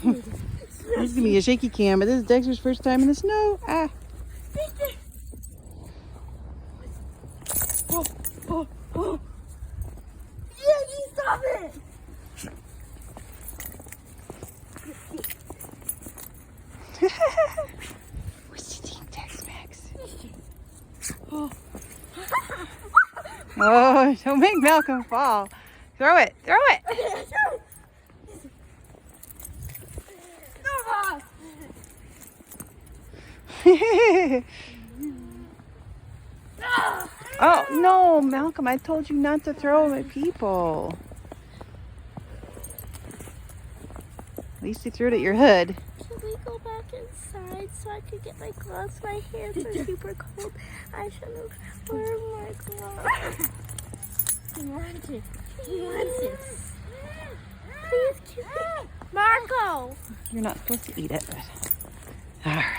This is gonna be a shaky cam, but this is Dexter's first time in the snow. Ah. Oh, oh, oh. Yeah, you stop it! We're sitting Tex-Mex. Oh. Oh, don't make Malcolm fall. Throw it, throw it. Oh, no, Malcolm, I told you not to throw them at people. At least you threw it at your hood. Can we go back inside so I could get my gloves? My hands are super cold. I should have worn my gloves. He wants it. He wants it. Please, Marco! You're not supposed to eat it, but... All right.